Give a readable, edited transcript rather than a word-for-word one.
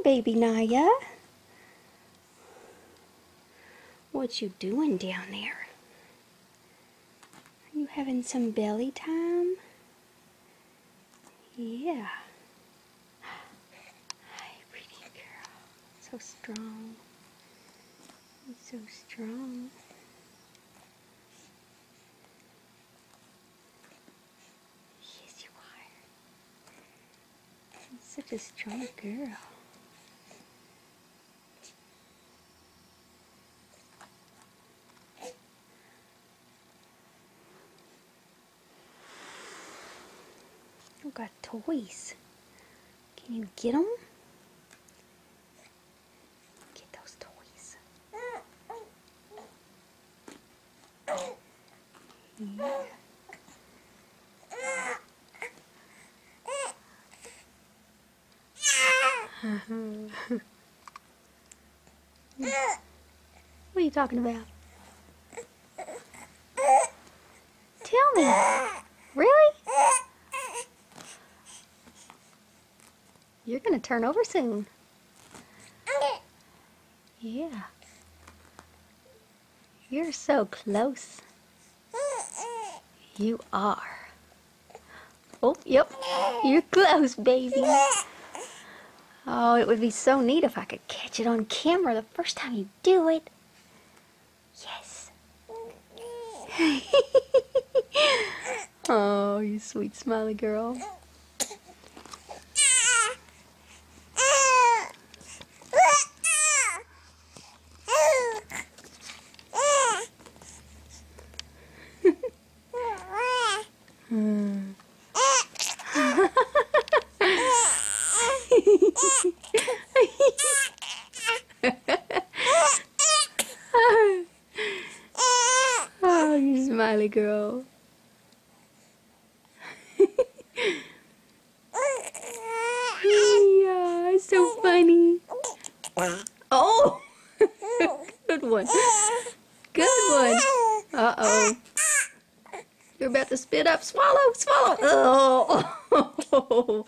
baby Naya. What you doing down there? Are you having some belly time? Yeah. Hi, pretty girl. So strong. You're so strong. Yes, you are. You're such a strong girl. You got toys. Can you get them? Get those toys. Yeah. What are you talking about? Tell me. Really? You're gonna turn over soon. Yeah. You're so close. You are. Oh, yep. You're close, baby. Oh, it would be so neat if I could catch it on camera the first time you do it. Yes. Oh, you sweet smiley girl. Oh, you smiley girl. Yeah, it's so funny. Oh, good one. Good one. Uh-oh. You're about to spit up. Swallow, swallow. Oh.